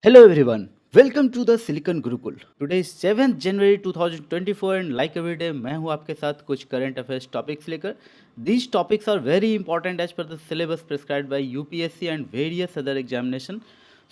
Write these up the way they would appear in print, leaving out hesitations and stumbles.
Hello everyone, welcome to the Silicon Gurukul. Today is 7th January 2024 and like every day मैं हूं आपके साथ कुछ करंट अफेयर्स टॉपिक्स लेकर. These topics are very important as per the syllabus prescribed by UPSC and various other examination.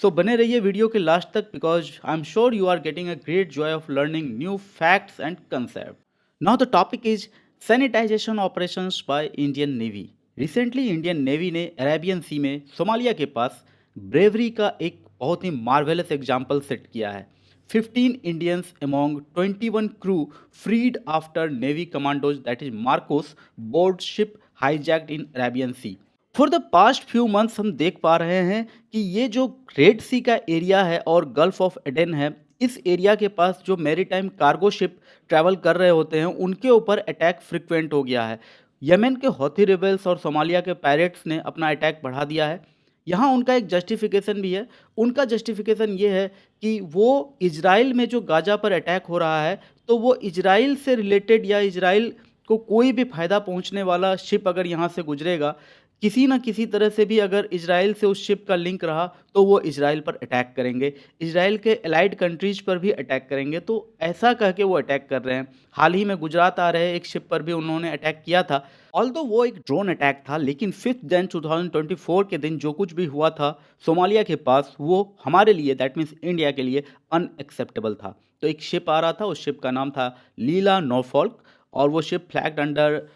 So बने रहिए video के last तक because I'm sure you are getting a great joy of learning new facts and concepts. Now the topic is sanitization operations by Indian Navy. Recently Indian Navy ने Arabian सी में Somalia के पास bravery का एक बहुत ही marvellous example set किया है. 15 Indians among 21 crew freed after navy commandos that is MARCOS board ship hijacked in Arabian sea. For the past few months हम देख पा रहे हैं कि ये जो रेड सी का एरिया है और गल्फ ऑफ एडन है, इस एरिया के पास जो मैरीटाइम कार्गो शिप ट्रैवल कर रहे होते हैं उनके ऊपर अटैक फ्रिक्वेंट हो गया है. यमन के हौथी रिबेल्स और सोमालिया के पायरेट्स ने अपना अटैक बढ़ा दिया है. यहाँ उनका एक जस्टिफिकेशन भी है. उनका जस्टिफिकेशन ये है कि वो इजराइल में जो गाजा पर अटैक हो रहा है तो वो इजराइल से रिलेटेड या इजराइल को कोई भी फ़ायदा पहुंचने वाला शिप अगर यहाँ से गुजरेगा, किसी ना किसी तरह से भी अगर इजराइल से उस शिप का लिंक रहा तो वो इजराइल पर अटैक करेंगे, इजराइल के एलाइड कंट्रीज पर भी अटैक करेंगे. तो ऐसा कह के वो अटैक कर रहे हैं. हाल ही में गुजरात आ रहे एक शिप पर भी उन्होंने अटैक किया था. ऑल्दो वो एक ड्रोन अटैक था, लेकिन 5 जन 2024 के दिन जो कुछ भी हुआ था सोमालिया के पास वो हमारे लिए दैट मीन्स इंडिया के लिए अनएक्सेप्टेबल था. तो एक शिप आ रहा था, उस शिप का नाम था लीला नॉर्फॉल्क और वो शिप फ्लैग्ड अंडर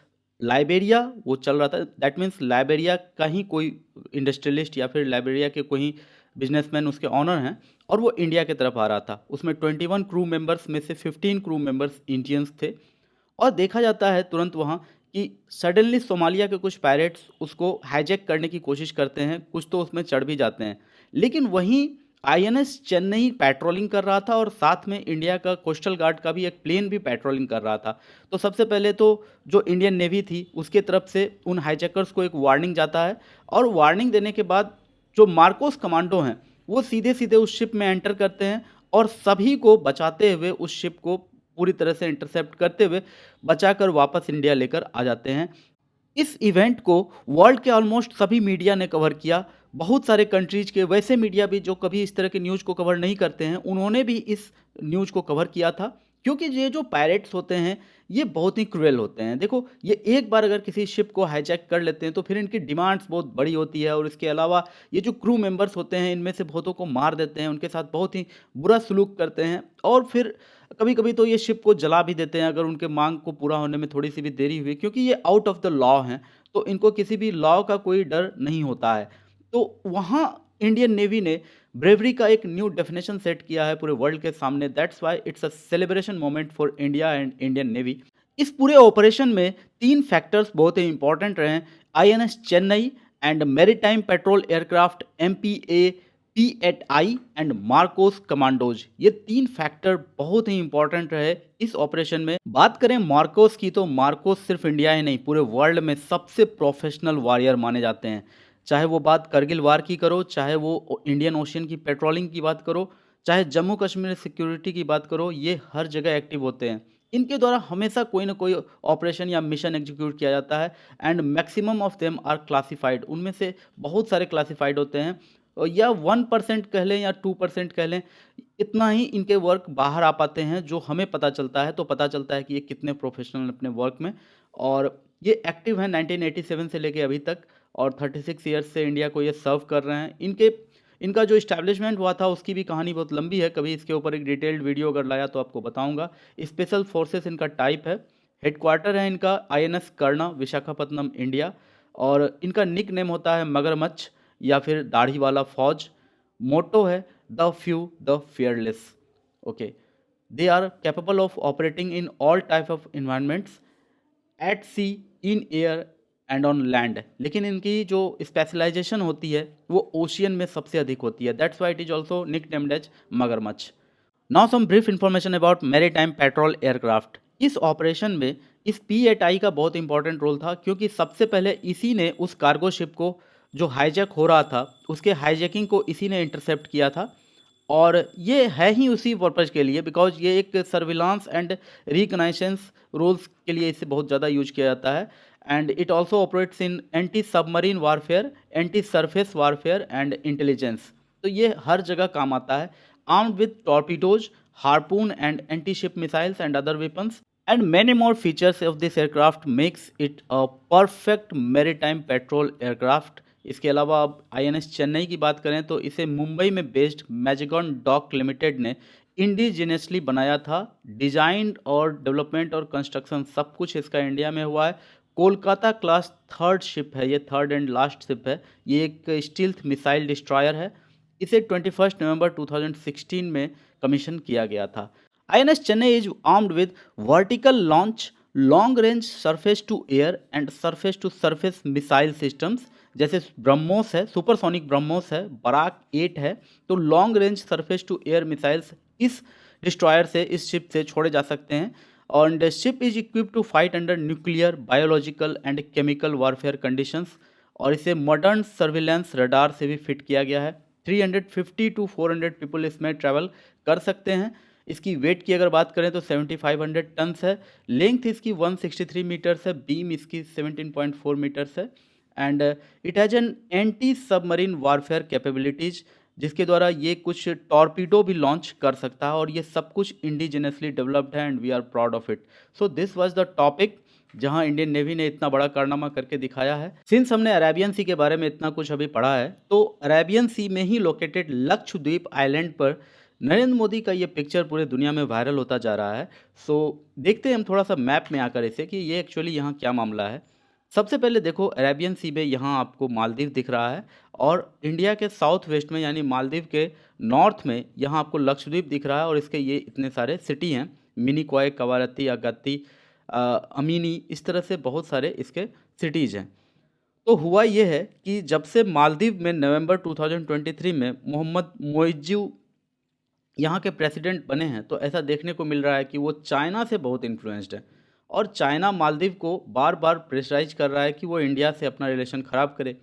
लाइबेरिया वो चल रहा था. दैट मीन्स लाइबेरिया का ही कोई इंडस्ट्रियलिस्ट या फिर लाइबेरिया के कोई बिजनेसमैन उसके ऑनर हैं और वो इंडिया की तरफ आ रहा था. उसमें 21 क्रू मेंबर्स में से 15 क्रू मेंबर्स इंडियंस थे. और देखा जाता है तुरंत वहाँ कि सडनली सोमालिया के कुछ पायरेट्स उसको हाईजैक करने की कोशिश करते हैं, कुछ तो उसमें चढ़ भी जाते हैं. लेकिन वहीं आईएनएस चेन्नई पेट्रोलिंग कर रहा था और साथ में इंडिया का कोस्टल गार्ड का भी एक प्लेन भी पेट्रोलिंग कर रहा था. तो सबसे पहले तो जो इंडियन नेवी थी उसके तरफ से उन हाईजैकर्स को एक वार्निंग जाता है और वार्निंग देने के बाद जो मार्कोस कमांडो हैं वो सीधे सीधे उस शिप में एंटर करते हैं और सभी को बचाते हुए उस शिप को पूरी तरह से इंटरसेप्ट करते हुए बचाकर वापस इंडिया लेकर आ जाते हैं. इस इवेंट को वर्ल्ड के ऑलमोस्ट सभी मीडिया ने कवर किया. बहुत सारे कंट्रीज के वैसे मीडिया भी जो कभी इस तरह के न्यूज़ को कवर नहीं करते हैं उन्होंने भी इस न्यूज़ को कवर किया था. क्योंकि ये जो पायरेट्स होते हैं ये बहुत ही क्रूएल होते हैं. देखो, ये एक बार अगर किसी शिप को हाईजैक कर लेते हैं तो फिर इनकी डिमांड्स बहुत बड़ी होती है और इसके अलावा ये जो क्रू मेंबर्स होते हैं इनमें से बहुतों को मार देते हैं, उनके साथ बहुत ही बुरा सलूक करते हैं और फिर कभी कभी तो ये शिप को जला भी देते हैं अगर उनके मांग को पूरा होने में थोड़ी सी भी देरी हुई, क्योंकि ये आउट ऑफ द लॉ हैं. तो इनको किसी भी लॉ का कोई डर नहीं होता है. तो वहाँ इंडियन नेवी ने ब्रेवरी का एक न्यू डेफिनेशन सेट किया है पूरे वर्ल्ड के सामने. That's why it's a celebration moment for India and Indian navy. इस पूरे ऑपरेशन में 3 फैक्टर्स बहुत ही इंपॉर्टेंट रहे. INS Chennai and maritime patrol aircraft MPA P8I and Marcos commandos, ये 3 फैक्टर बहुत ही इंपॉर्टेंट रहे इस ऑपरेशन में. बात करें मार्कोस की तो मार्कोस सिर्फ इंडिया ही नहीं पूरे वर्ल्ड में सबसे प्रोफेशनल वॉरियर माने जाते हैं. चाहे वो बात करगिल वार की करो, चाहे वो इंडियन ओशियन की पेट्रोलिंग की बात करो, चाहे जम्मू कश्मीर सिक्योरिटी की बात करो, ये हर जगह एक्टिव होते हैं. इनके द्वारा हमेशा कोई ना कोई ऑपरेशन या मिशन एग्जीक्यूट किया जाता है and maximum of them are classified. उनमें से बहुत सारे क्लासिफाइड होते हैं या 1% कह लें या 2% कह लें, इतना ही इनके वर्क बाहर आ पाते हैं जो हमें पता चलता है. तो पता चलता है कि ये कितने प्रोफेशनल अपने वर्क में. और ये एक्टिव हैं 1987 से लेके अभी तक और 36 ईयर्स से इंडिया को ये सर्व कर रहे हैं. इनका जो इस्टेब्लिशमेंट हुआ था उसकी भी कहानी बहुत लंबी है. कभी इसके ऊपर एक डिटेल्ड वीडियो अगर लाया तो आपको बताऊंगा. स्पेशल फोर्सेस इनका टाइप है. हेडक्वार्टर है इनका आईएनएस कर्णा, विशाखापट्टनम, इंडिया. और इनका निक नेम होता है मगरमच्छ या फिर दाढ़ी वाला फौज. मोटो है the few the fearless. Okay, they are capable of operating in all type of environments at sea, in air and on land. लेकिन इनकी जो स्पेशलाइजेशन होती है वो ओशियन में सबसे अधिक होती है. That's why it is also nicknamed as मगरमच्छ. Now some brief information about maritime patrol aircraft. इस ऑपरेशन में इस पी-8I का बहुत इंपॉर्टेंट रोल था क्योंकि सबसे पहले इसी ने उस कार्गो शिप को जो हाईजैक हो रहा था उसके हाईजैकिंग को इसी ने इंटरसेप्ट किया था. और ये है ही उसी पर्पज़ के लिए बिकॉज ये एक सर्विलांस एंड रिकनाइसेंस रोल्स के लिए इसे बहुत ज़्यादा यूज किया जाता है. And it also operates in anti submarine warfare, anti surface warfare and intelligence. तो ये हर जगह काम आता है। Armed with torpedoes, harpoon and anti ship missiles and other weapons and many more features of this aircraft makes it a perfect maritime patrol aircraft। इसके अलावा अब INS Chennai की बात करें तो इसे मुंबई में बेस्ड मैजेगॉन डॉक लिमिटेड ने इंडिजिनियसली बनाया था। डिजाइन और डेवलपमेंट और कंस्ट्रक्शन सब कुछ इसका इंडिया में हुआ है। कोलकाता क्लास थर्ड शिप है, ये थर्ड एंड लास्ट शिप है। ये एक स्टील्थ मिसाइल डिस्ट्रॉयर है। इसे 21 नवंबर 2016 में कमीशन किया गया था। INS Chennai is armed with vertical launch, long range surface to air and surface to surface missile systems। जैसे ब्रह्मोस है, सुपरसोनिक ब्रह्मोस है, बराक 8 है, तो long range surface to air missiles इस डिस्ट्रॉयर से, इस शिप से छोड़े जा सकते हैं। और ship is equip to fight under nuclear, biological and chemical warfare conditions. और इसे मॉडर्न सर्विलेंस रडार से भी फिट किया गया है। 350 टू 400 पीपल इसमें ट्रैवल कर सकते हैं। इसकी वेट की अगर बात करें तो 7500 टन्स है। लेंथ इसकी 163 मीटर्स है। बीम इसकी 17.4 मीटर्स है। And it has an anti submarine warfare capabilities, जिसके द्वारा ये कुछ टॉर्पीडो भी लॉन्च कर सकता है। और ये सब कुछ इंडिजिनसली डेवलप्ड है and we are proud of it. So this was the topic जहां इंडियन नेवी ने इतना बड़ा कारनामा करके दिखाया है। सिंस हमने अरेबियन सी के बारे में इतना कुछ अभी पढ़ा है, तो अरेबियन सी में ही लोकेटेड लक्षद्वीप आइलैंड पर नरेंद्र मोदी का ये पिक्चर पूरे दुनिया में वायरल होता जा रहा है। सो देखते हैं हम थोड़ा सा मैप में आकर इसे कि ये एक्चुअली यहाँ क्या मामला है। सबसे पहले देखो, अरेबियन सी में यहाँ आपको मालदीव दिख रहा है, और इंडिया के साउथ वेस्ट में यानी मालदीव के नॉर्थ में यहाँ आपको लक्षद्वीप दिख रहा है। और इसके ये इतने सारे सिटी हैं, मिनीकॉय, कवारत्ती, अगत्ती, अमीनी, इस तरह से बहुत सारे इसके सिटीज़ हैं। तो हुआ ये है कि जब से मालदीव में नवंबर 2023 में मोहम्मद मोइज्जू यहाँ के प्रेसिडेंट बने हैं, तो ऐसा देखने को मिल रहा है कि वो चाइना से बहुत इन्फ्लुएंस्ड है। और चाइना मालदीव को बार बार प्रेशराइज कर रहा है कि वो इंडिया से अपना रिलेशन ख़राब करे।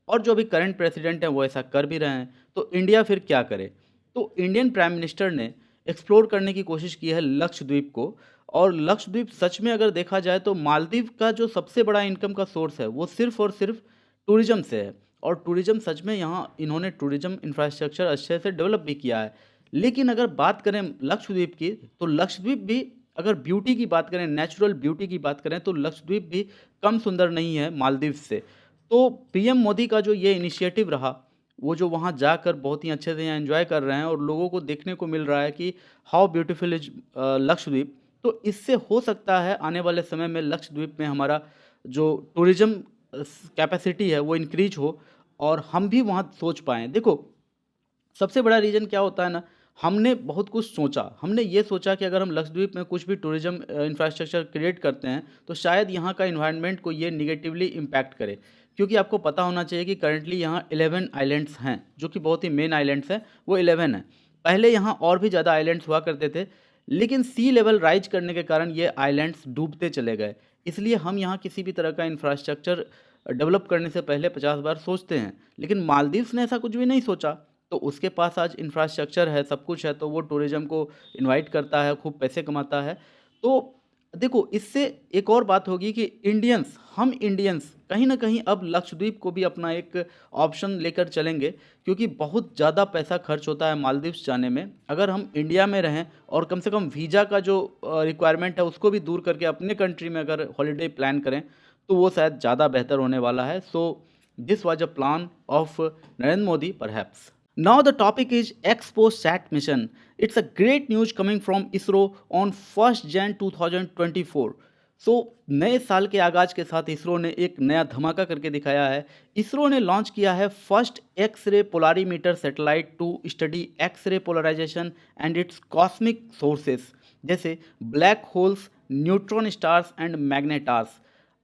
और जो भी करंट प्रेसिडेंट हैं वो ऐसा कर भी रहे हैं, तो इंडिया फिर क्या करे। तो इंडियन प्राइम मिनिस्टर ने एक्सप्लोर करने की कोशिश की है लक्षद्वीप को। और लक्षद्वीप सच में अगर देखा जाए तो मालदीव का जो सबसे बड़ा इनकम का सोर्स है वो सिर्फ और सिर्फ टूरिज़्म से है। और टूरिज़्म सच में यहाँ इन्होंने टूरिज़्म इंफ्रास्ट्रक्चर अच्छे से डेवलप भी किया है। लेकिन अगर बात करें लक्षद्वीप की, तो लक्षद्वीप भी अगर ब्यूटी की बात करें, नेचुरल ब्यूटी की बात करें, तो लक्षद्वीप भी कम सुंदर नहीं है मालदीव से। तो पीएम मोदी का जो ये इनिशिएटिव रहा, वो जो वहाँ जाकर बहुत ही अच्छे से यहाँ एंजॉय कर रहे हैं और लोगों को देखने को मिल रहा है कि हाउ ब्यूटीफुल इज लक्षद्वीप। तो इससे हो सकता है आने वाले समय में लक्षद्वीप में हमारा जो टूरिज़्म कैपेसिटी है वो इंक्रीज हो और हम भी वहाँ सोच पाएँ। देखो, सबसे बड़ा रीज़न क्या होता है ना, हमने बहुत कुछ सोचा। हमने ये सोचा कि अगर हम लक्षद्वीप में कुछ भी टूरिज़्म इंफ्रास्ट्रक्चर क्रिएट करते हैं तो शायद यहाँ का इन्वायरमेंट को ये निगेटिवली इम्पैक्ट करे। क्योंकि आपको पता होना चाहिए कि करंटली यहाँ 11 आइलैंड्स हैं, जो कि बहुत ही मेन आइलैंड्स हैं, वो 11 हैं। पहले यहाँ और भी ज़्यादा आइलैंड्स हुआ करते थे, लेकिन सी लेवल राइज करने के कारण ये आइलैंड्स डूबते चले गए। इसलिए हम यहाँ किसी भी तरह का इंफ्रास्ट्रक्चर डेवलप करने से पहले 50 बार सोचते हैं। लेकिन मालदीव्स ने ऐसा कुछ भी नहीं सोचा। तो उसके पास आज इंफ्रास्ट्रक्चर है, सब कुछ है, तो वो टूरिज़्म को इनवाइट करता है, खूब पैसे कमाता है। तो देखो, इससे एक और बात होगी कि हम इंडियंस कहीं ना कहीं अब लक्षद्वीप को भी अपना एक ऑप्शन लेकर चलेंगे, क्योंकि बहुत ज़्यादा पैसा खर्च होता है मालदीव्स जाने में। अगर हम इंडिया में रहें और कम से कम वीज़ा का जो रिक्वायरमेंट है उसको भी दूर करके अपने कंट्री में अगर हॉलीडे प्लान करें तो वो शायद ज़्यादा बेहतर होने वाला है। सो this was a plan of Narendra Modi perhaps. Now the topic is XPO-SAT mission. It's a great news coming from ISRO on 1st Jan 2024. So नए साल के आगाज के साथ इसरो ने एक नया धमाका करके दिखाया है। इसरो ने लॉन्च किया है first X-ray polarimeter satellite to study X-ray polarisation and its cosmic sources, जैसे black holes, neutron stars and magnetars.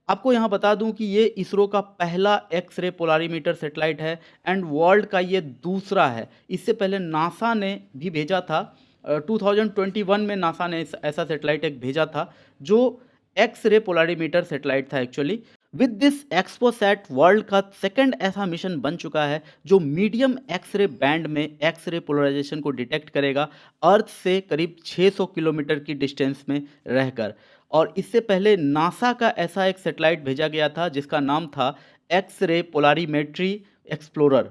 आपको यहाँ बता दूं कि ये इसरो का पहला एक्स-रे पोलारीमीटर सैटेलाइट है एंड वर्ल्ड का ये दूसरा है। इससे पहले नासा ने भी भेजा था, 2021 में नासा ने ऐसा सैटेलाइट एक भेजा था जो एक्स-रे पोलारीमीटर सैटेलाइट था actually. With this XPoSat world का सेकंड ऐसा मिशन बन चुका है जो मीडियम एक्स-रे बैंड में एक्स-रे पोलराइजेशन को डिटेक्ट करेगा अर्थ से करीब 600 किलोमीटर की डिस्टेंस में रहकर। और इससे पहले नासा का ऐसा एक सैटेलाइट भेजा गया था जिसका नाम था X-ray polarimetry explorer,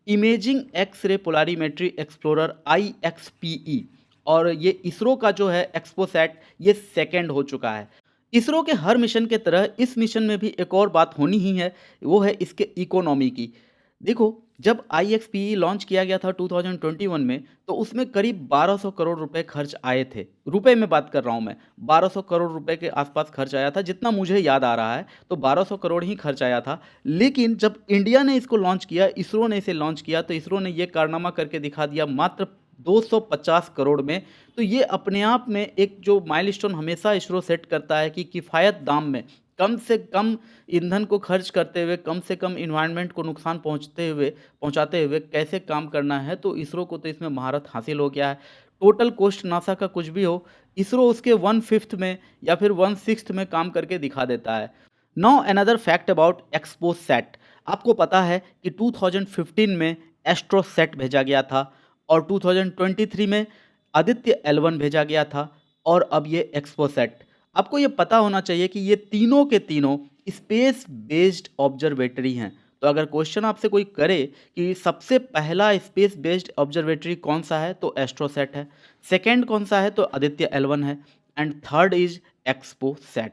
imaging X ray polarimetry explorer IXPE। और ये इसरो का जो है एक्सपोसैट, ये सेकंड हो चुका है। इसरो के हर मिशन के तरह इस मिशन में भी एक और बात होनी ही है, वो है इसके इकोनॉमी की। देखो, जब IXPE लॉन्च किया गया था 2021 में, तो उसमें करीब 1200 करोड़ रुपए खर्च आए थे। रुपए में बात कर रहा हूँ मैं, 1200 करोड़ रुपए के आसपास खर्च आया था, जितना मुझे याद आ रहा है, तो 1200 करोड़ ही खर्च आया था। लेकिन जब इंडिया ने इसको लॉन्च किया, इसरो ने इसे लॉन्च किया, तो इसरो ने ये कारनामा करके दिखा दिया मात्र 250 करोड़ में। तो ये अपने आप में एक जो माइलस्टोन हमेशा इसरो सेट करता है कि किफ़ायत दाम में, कम से कम ईंधन को खर्च करते हुए, कम से कम इन्वायरमेंट को नुकसान पहुंचाते हुए कैसे काम करना है, तो इसरो को तो इसमें महारत हासिल हो गया है। टोटल कॉस्ट नासा का कुछ भी हो, इसरो उसके 1/5 में या फिर 1/6 में काम करके दिखा देता है। Now another fact about XPoSat. आपको पता है कि 2015 में एस्ट्रोसैट भेजा गया था, और 2023 में आदित्य L1 भेजा गया था, और अब ये एक्सपोसैट। आपको ये पता होना चाहिए कि ये तीनों के तीनों स्पेस बेस्ड ऑब्जर्वेटरी हैं। तो अगर क्वेश्चन आपसे कोई करे कि सबसे पहला स्पेस बेस्ड ऑब्जर्वेटरी कौन सा है, तो एस्ट्रोसैट है। सेकंड कौन सा है, तो आदित्य L1 है। And third is XPoSat.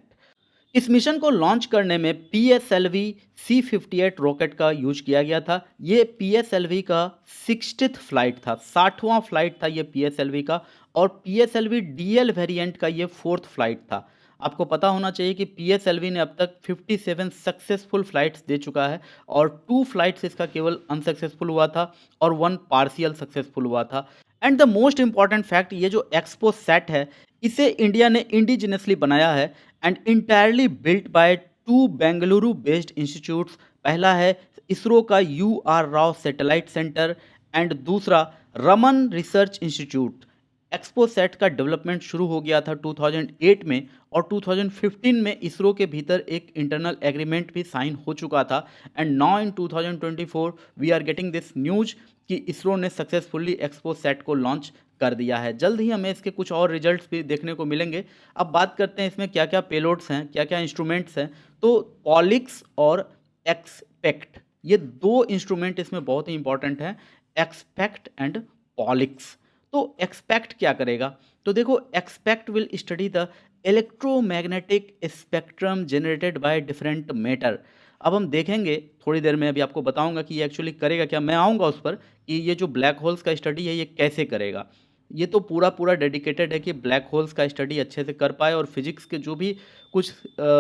इस मिशन को लॉन्च करने में PSLV C58 रॉकेट का यूज किया गया था। ये PSLV का 60th फ्लाइट था, 60वां फ्लाइट था ये PSLV का, और PSLV DL वेरिएंट का ये 4th फ्लाइट था। आपको पता होना चाहिए कि PSLV ने अब तक 57 सक्सेसफुल फ्लाइट्स दे चुका है, और 2 फ्लाइट्स इसका केवल अनसक्सेसफुल हुआ था, और 1 पार्शियल सक्सेसफुल हुआ था। And the most important fact, ये जो एक्सपोसैट है, इसे इंडिया ने इंडिजिनसली बनाया है and entirely built by 2 Bengaluru based institutes. पहला है इसरो का UR Rao satellite centre, and दूसरा रमन रिसर्च इंस्टीट्यूट। एक्सपोसैट का डेवलपमेंट शुरू हो गया था 2008 में, और 2015 में इसरो के भीतर एक इंटरनल एग्रीमेंट भी साइन हो चुका था। And now in 2024 we are getting this news कि इसरो ने सक्सेसफुली एक्सपोसैट को लॉन्च कर दिया है। जल्द ही हमें इसके कुछ और रिजल्ट्स भी देखने को मिलेंगे। अब बात करते हैं इसमें क्या क्या पेलोड्स हैं, क्या क्या इंस्ट्रूमेंट्स हैं। तो पॉलिक्स और एक्सपेक्ट, ये 2 इंस्ट्रूमेंट इसमें बहुत ही इंपॉर्टेंट हैं, एक्सपेक्ट एंड पॉलिक्स। तो एक्सपेक्ट क्या करेगा, तो देखो, expect will study the electromagnetic spectrum generated by different matter. अब हम देखेंगे थोड़ी देर में, अभी आपको बताऊंगा कि ये एक्चुअली करेगा क्या। मैं आऊँगा उस पर कि ये जो ब्लैक होल्स का स्टडी है ये कैसे करेगा। ये तो पूरा पूरा डेडिकेटेड है कि ब्लैक होल्स का स्टडी अच्छे से कर पाए, और फिजिक्स के जो भी कुछ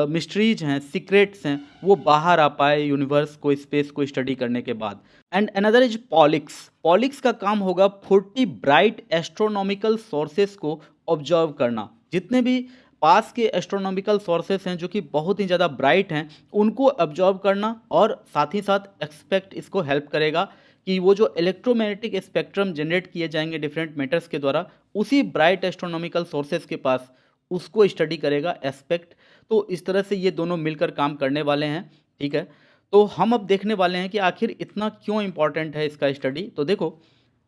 मिस्ट्रीज हैं, सीक्रेट्स हैं, वो बाहर आ पाए यूनिवर्स को, स्पेस को स्टडी करने के बाद। And another is पॉलिक्स। पॉलिक्स का काम होगा 40 ब्राइट एस्ट्रोनॉमिकल सोर्सेस को ऑब्जर्व करना। जितने भी पास के एस्ट्रोनॉमिकल सोर्सेस हैं जो कि बहुत ही ज़्यादा ब्राइट हैं, उनको ऑब्जर्व करना, और साथ ही साथ एक्सपेक्ट इसको हेल्प करेगा कि वो जो इलेक्ट्रोमैग्नेटिक स्पेक्ट्रम जनरेट किए जाएंगे डिफरेंट मैटर्स के द्वारा, उसी ब्राइट एस्ट्रोनॉमिकल सोर्सेस के पास, उसको स्टडी करेगा एस्पेक्ट। तो इस तरह से ये दोनों मिलकर काम करने वाले हैं, ठीक है। तो हम अब देखने वाले हैं कि आखिर इतना क्यों इंपॉर्टेंट है इसका स्टडी। तो देखो,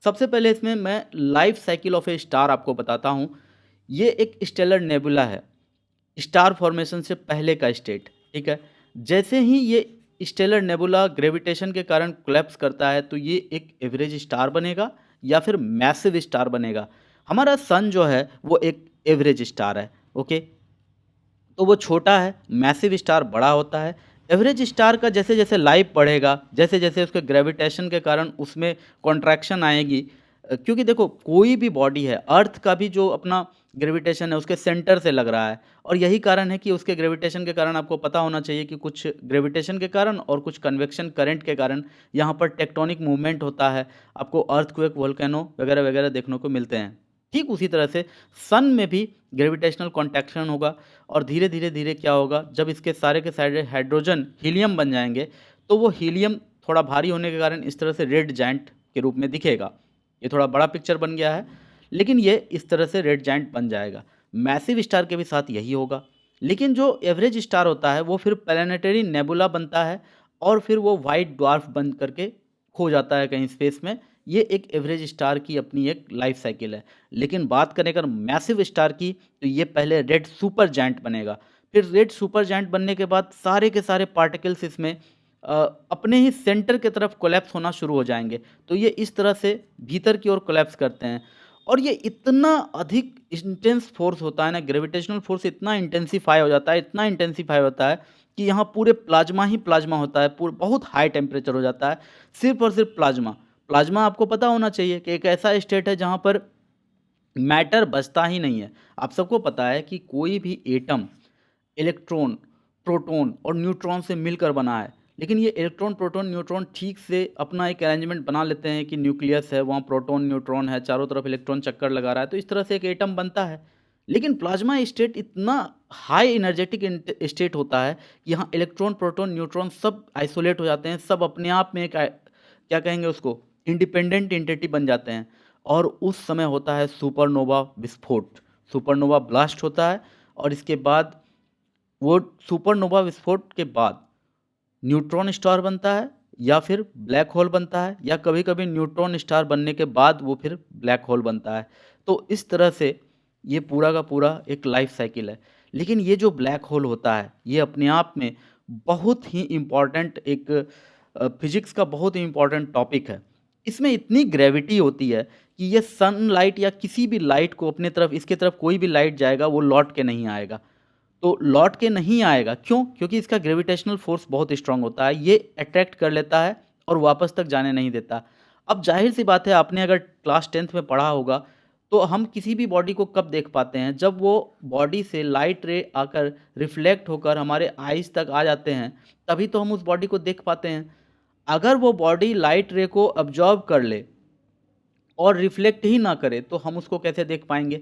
सबसे पहले इसमें मैं life cycle of A star आपको बताता हूँ। ये एक स्टेलर नेबुला है, स्टार फॉर्मेशन से पहले का स्टेट, ठीक है। जैसे ही ये स्टेलर नेबुला ग्रेविटेशन के कारण कोलैप्स करता है, तो ये एक एवरेज स्टार बनेगा या फिर मैसिव स्टार बनेगा। हमारा सन जो है वो एक एवरेज स्टार है, ओके। तो वो छोटा है, मैसिव स्टार बड़ा होता है। एवरेज स्टार का जैसे जैसे लाइफ बढ़ेगा, जैसे जैसे उसके ग्रेविटेशन के कारण उसमें कॉन्ट्रैक्शन आएगी, क्योंकि देखो, कोई भी बॉडी है, अर्थ का भी जो अपना ग्रेविटेशन है उसके सेंटर से लग रहा है, और यही कारण है कि उसके ग्रेविटेशन के कारण आपको पता होना चाहिए कि कुछ ग्रेविटेशन के कारण और कुछ कन्वेक्शन करंट के कारण यहाँ पर टेक्टोनिक मूवमेंट होता है। आपको अर्थक्वेक, वोल्केनो वगैरह वगैरह देखने को मिलते हैं। ठीक उसी तरह से सन में भी ग्रेविटेशनल कॉन्ट्रैक्शन होगा, और धीरे धीरे धीरे क्या होगा, जब इसके सारे के सारे हाइड्रोजन हीलियम बन जाएंगे, तो वो हीलियम थोड़ा भारी होने के कारण इस तरह से रेड जायंट के रूप में दिखेगा। ये थोड़ा बड़ा पिक्चर बन गया है, लेकिन ये इस तरह से रेड जायंट बन जाएगा। मैसिव स्टार के भी साथ यही होगा। लेकिन जो एवरेज स्टार होता है वो फिर प्लैनेटरी नेबुला बनता है, और फिर वो वाइट ड्वार्फ बन करके खो जाता है कहीं स्पेस में। ये एक एवरेज स्टार की अपनी एक लाइफ साइकिल है। लेकिन बात करें अगर मैसिव स्टार की, तो ये पहले रेड सुपर जायंट बनेगा। फिर रेड सुपर जायंट बनने के बाद सारे के सारे पार्टिकल्स इसमें अ, अपने ही सेंटर की तरफ कोलैप्स होना शुरू हो जाएँगे। तो ये इस तरह से भीतर की ओर कोलैप्स करते हैं और ये इतना अधिक इंटेंस फ़ोर्स होता है ना, ग्रेविटेशनल फ़ोर्स इतना इंटेंसिफ़ाई हो जाता है, इतना इंटेंसिफ़ाई होता है कि यहाँ पूरे प्लाज़्मा ही प्लाज़्मा होता है, बहुत हाई टेम्परेचर हो जाता है, सिर्फ़ और सिर्फ़ प्लाज़्मा। प्लाज़्मा आपको पता होना चाहिए कि एक ऐसा स्टेट है जहाँ पर मैटर बचता ही नहीं है। आप सबको पता है कि कोई भी एटम इलेक्ट्रॉन, प्रोटॉन और न्यूट्रॉन से मिलकर बना है। लेकिन ये इलेक्ट्रॉन, प्रोटॉन, न्यूट्रॉन ठीक से अपना एक अरेंजमेंट बना लेते हैं कि न्यूक्लियस है, वहाँ प्रोटॉन, न्यूट्रॉन है, चारों तरफ इलेक्ट्रॉन चक्कर लगा रहा है, तो इस तरह से एक एटम बनता है। लेकिन प्लाज़्मा स्टेट इतना हाई एनर्जेटिक स्टेट होता है कि यहाँ इलेक्ट्रॉन, प्रोटॉन, न्यूट्रॉन सब आइसोलेट हो जाते हैं, सब अपने आप में एक क्या कहेंगे उसको, इंडिपेंडेंट एंटिटी बन जाते हैं और उस समय होता है सुपरनोवा विस्फोट। सुपरनोवा ब्लास्ट होता है और इसके बाद वो सुपरनोवा विस्फोट के बाद न्यूट्रॉन स्टार बनता है या फिर ब्लैक होल बनता है या कभी-कभी न्यूट्रॉन स्टार बनने के बाद वो फिर ब्लैक होल बनता है। तो इस तरह से ये पूरा का पूरा एक लाइफ साइकिल है। लेकिन ये जो ब्लैक होल होता है, ये अपने आप में बहुत ही इम्पोर्टेंट एक फिज़िक्स का बहुत ही इम्पोर्टेंट टॉपिक है। इसमें इतनी ग्रेविटी होती है कि ये सनलाइट या किसी भी लाइट को अपने तरफ इसके तरफ कोई भी लाइट जाएगा, वो लौट के नहीं आएगा। तो लौट के नहीं आएगा, क्यों? क्योंकि इसका ग्रेविटेशनल फ़ोर्स बहुत स्ट्रॉन्ग होता है, ये अट्रैक्ट कर लेता है और वापस तक जाने नहीं देता। अब ज़ाहिर-सी बात है, आपने अगर क्लास 10th में पढ़ा होगा, तो हम किसी भी बॉडी को कब देख पाते हैं? जब वो बॉडी से लाइट रे आकर रिफ्लेक्ट होकर हमारे आइज़ तक आ जाते हैं, तभी तो हम उस बॉडी को देख पाते हैं। अगर वो बॉडी लाइट रे को अब्ज़ॉर्ब कर ले और रिफ्लेक्ट ही ना करे तो हम उसको कैसे देख पाएँगे?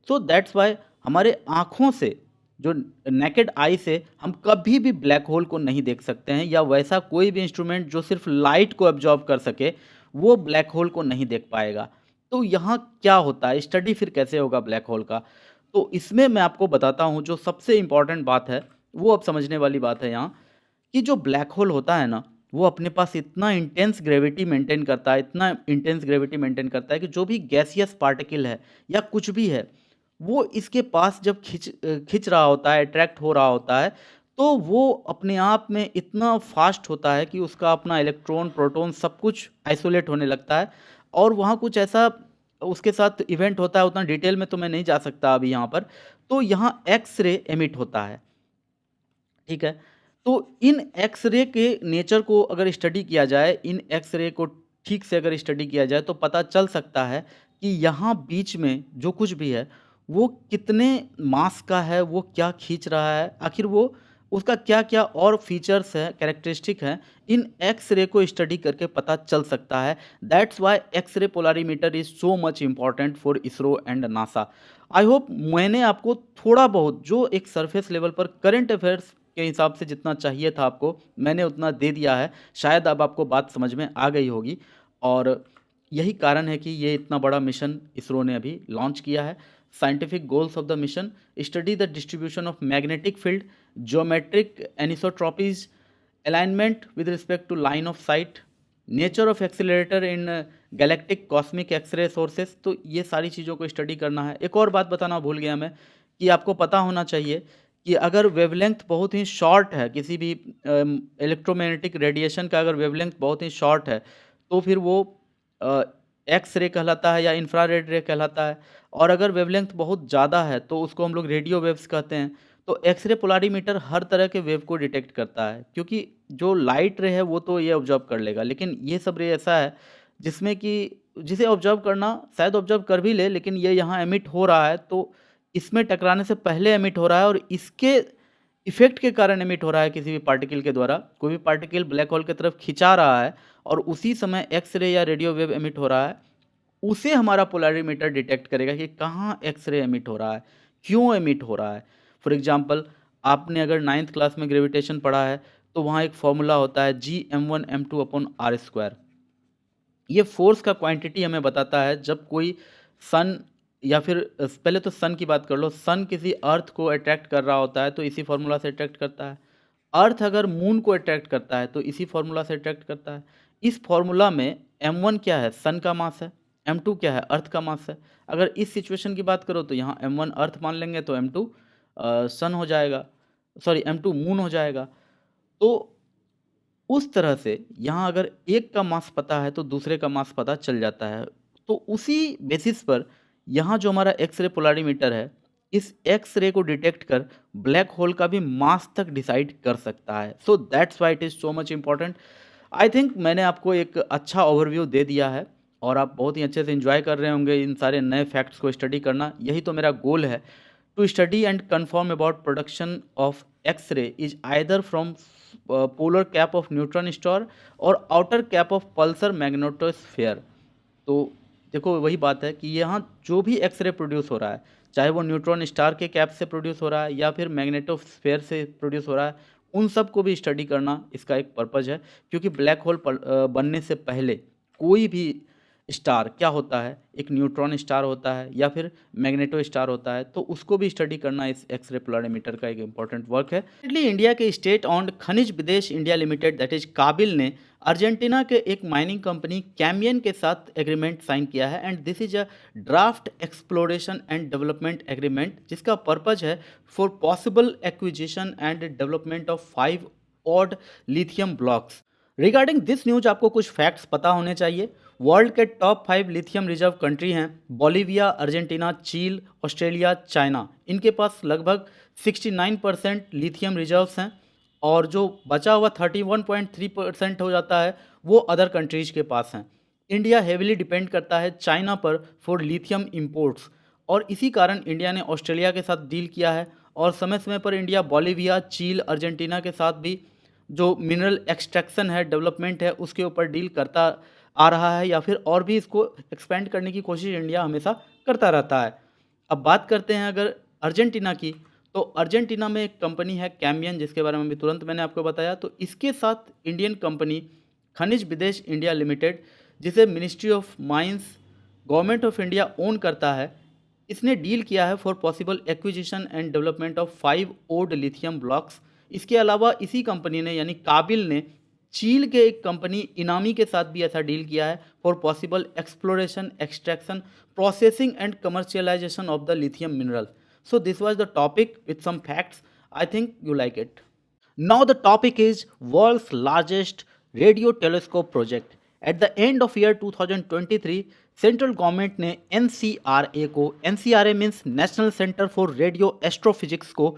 सो दैट्स व्हाई हमारे आँखों से, जो नेकेड आई से हम कभी भी ब्लैक होल को नहीं देख सकते हैं या वैसा कोई भी इंस्ट्रूमेंट जो सिर्फ़ लाइट को अब्ज़ॉर्ब कर सके, वो ब्लैक होल को नहीं देख पाएगा। तो यहाँ क्या होता है? स्टडी फिर कैसे होगा ब्लैक होल का? तो इसमें मैं आपको बताता हूँ, जो सबसे इम्पोर्टेंट बात है, वो अब समझने वाली बात है यहाँ, कि जो ब्लैक होल होता है ना, वो अपने पास इतना इंटेंस ग्रेविटी मेंटेन करता है, इतना इंटेंस ग्रेविटी मेंटेन करता है कि जो भी गैसियस पार्टिकल है या कुछ भी है, वो इसके पास जब खिंच रहा होता है, अट्रैक्ट हो रहा होता है, तो वो अपने आप में इतना फ़ास्ट होता है कि उसका अपना इलेक्ट्रॉन, प्रोटॉन सब कुछ आइसोलेट होने लगता है और वहाँ कुछ ऐसा उसके साथ इवेंट होता है, उतना डिटेल में तो मैं नहीं जा सकता अभी यहाँ पर। तो यहाँ एक्स-रे एमिट होता है। ठीक है? तो इन एक्स-रे के नेचर को अगर स्टडी किया जाए, इन एक्स-रे को ठीक से अगर स्टडी किया जाए तो पता चल सकता है कि यहाँ बीच में जो कुछ भी है, वो कितने मास का है, वो क्या खींच रहा है, आखिर वो उसका क्या-क्या और फीचर्स हैं, कैरेक्टरिस्टिक हैं, इन एक्स-रे को स्टडी करके पता चल सकता है। That's why X-ray polarimeter is so much important for ISRO and NASA. I hope मैंने आपको थोड़ा बहुत जो एक सरफेस लेवल पर करंट अफेयर्स के हिसाब से जितना चाहिए था आपको, मैंने उतना दे दिया है। शायद अब आपको बात समझ में आ गई होगी और यही कारण है कि ये इतना बड़ा मिशन इसरो ने अभी लॉन्च किया है। Scientific goals of the mission: study the distribution of magnetic field, geometric anisotropies, alignment with respect to line of sight, nature of accelerator in galactic cosmic X-ray sources. तो ये सारी चीज़ों को स्टडी करना है। एक और बात बताना भूल गया मैं, कि आपको पता होना चाहिए कि अगर वेवलेंथ बहुत ही शॉर्ट है, किसी भी इलेक्ट्रोमैग्नेटिक रेडिएशन का अगर वेवलेंथ बहुत ही शॉर्ट है, तो फिर वो एक्स रे कहलाता है या इंफ्रारेड रे कहलाता है। और अगर वेवलेंथ बहुत ज़्यादा है तो उसको हम लोग रेडियो वेव्स कहते हैं। तो एक्स-रे पोलारीमीटर हर तरह के वेव को डिटेक्ट करता है, क्योंकि जो लाइट रे है वो तो ये ऑब्ज़र्व कर लेगा, लेकिन ये सब रे ऐसा है जिसमें कि जिसे ऑब्ज़र्व करना शायद ऑब्ज़र्व कर भी ले, लेकिन ये यहाँ एमिट हो रहा है, तो इसमें टकराने से पहले एमिट हो रहा है और इसके इफ़ेक्ट के कारण एमिट हो रहा है किसी भी पार्टिकल के द्वारा। कोई भी पार्टिकल ब्लैक होल की तरफ खिंचा रहा है और उसी समय एक्स-रे या रेडियो वेव एमिट हो रहा है, उसे हमारा पोलरीमीटर डिटेक्ट करेगा कि कहाँ एक्स-रे एमिट हो रहा है, क्यों एमिट हो रहा है। फॉर एग्ज़ाम्पल, आपने अगर 9th क्लास में ग्रेविटेशन पढ़ा है, तो वहाँ एक फ़ॉर्मूला होता है Gm1m2/r²। ये फ़ोर्स का क्वांटिटी हमें बताता है जब कोई सन या फिर पहले तो सन की बात कर लो, सन किसी अर्थ को अट्रैक्ट कर रहा होता है तो इसी फ़ॉर्मूला से अट्रैक्ट करता है। अर्थ अगर मून को अट्रैक्ट करता है तो इसी फ़ॉर्मूला से अट्रैक्ट करता है। इस फ़ॉर्मूला में m1 क्या है? सन का मास है। m2 क्या है? अर्थ का मास है। अगर इस सिचुएशन की बात करो तो यहाँ m1 अर्थ मान लेंगे तो m2 सन हो जाएगा, सॉरी m2 मून हो जाएगा। तो उस तरह से यहाँ अगर एक का मास पता है तो दूसरे का मास पता चल जाता है। तो उसी बेसिस पर यहाँ जो हमारा एक्स-रे पोलरिमीटर है, इस एक्स-रे को डिटेक्ट कर ब्लैक होल का भी मास तक डिसाइड कर सकता है। So that's why it is so much important. I think मैंने आपको एक अच्छा ओवरव्यू दे दिया है और आप बहुत ही अच्छे से एंजॉय कर रहे होंगे इन सारे नए फैक्ट्स को स्टडी करना। यही तो मेरा गोल है, to study and confirm about production of X-ray is either from polar cap of neutron star और outer cap of pulsar magnetosphere. तो देखो वही बात है कि यहाँ जो भी एक्स-रे प्रोड्यूस हो रहा है, चाहे वो न्यूट्रॉन स्टार के कैप से प्रोड्यूस हो रहा है या फिर मैग्नेटोस्फेयर से प्रोड्यूस हो रहा है, उन सब को भी स्टडी करना इसका एक पर्पज़ है। क्योंकि ब्लैक होल बनने से पहले कोई भी स्टार क्या होता है, एक न्यूट्रॉन स्टार होता है या फिर मैग्नेटो स्टार होता है, तो उसको भी स्टडी करना इस एक्स-रे पोलरिमीटर का एक इम्पॉर्टेंट वर्क है। रिसेंटली इंडिया के स्टेट ऑन्ड खनिज Videsh India limited that is काबिल ने अर्जेंटीना के एक माइनिंग कंपनी कैमियन के साथ एग्रीमेंट साइन किया है and this is a draft exploration and development agreement, जिसका पर्पज है for possible acquisition and development of 5 odd lithium blocks. Regarding this news आपको कुछ फैक्ट्स पता होने चाहिए। वर्ल्ड के टॉप 5 लिथियम रिजर्व कंट्री हैं बोलिविया, अर्जेंटीना, चील, ऑस्ट्रेलिया, चाइना। इनके पास लगभग 69% लिथियम रिजर्व्स हैं और जो बचा हुआ 31.3% हो जाता है वो अदर कंट्रीज के पास हैं। इंडिया हेविली डिपेंड करता है चाइना पर फॉर लिथियम इंपोर्ट्स और इसी कारण इंडिया ने ऑस्ट्रेलिया के साथ डील किया है और समय समय पर इंडिया बोलिविया, चील, अर्जेंटीना के साथ भी जो मिनरल एक्सट्रैक्शन है, डेवलपमेंट है, उसके ऊपर डील करता आ रहा है या फिर और भी इसको एक्सपेंड करने की कोशिश इंडिया हमेशा करता रहता है। अब बात करते हैं अगर अर्जेंटीना की, तो अर्जेंटीना में एक कंपनी है कैमियन, जिसके बारे में भी तुरंत मैंने आपको बताया। तो इसके साथ Indian company Khanij Videsh India limited, जिसे ministry of mines government of India own करता है, इसने डील किया है for possible acquisition and development of 5 odd lithium blocks. इसके अलावा इसी कंपनी ने यानी काबिल ने चील के एक कंपनी इनामी के साथ भी ऐसा डील किया है for possible exploration, extraction, processing and commercialisation of the lithium mineral. So this was the topic with some facts. I think you like it. Now the topic is world's largest radio telescope project. At the end of year 2023, central government ने NCRA को, NCRA means national centre for radio astrophysics को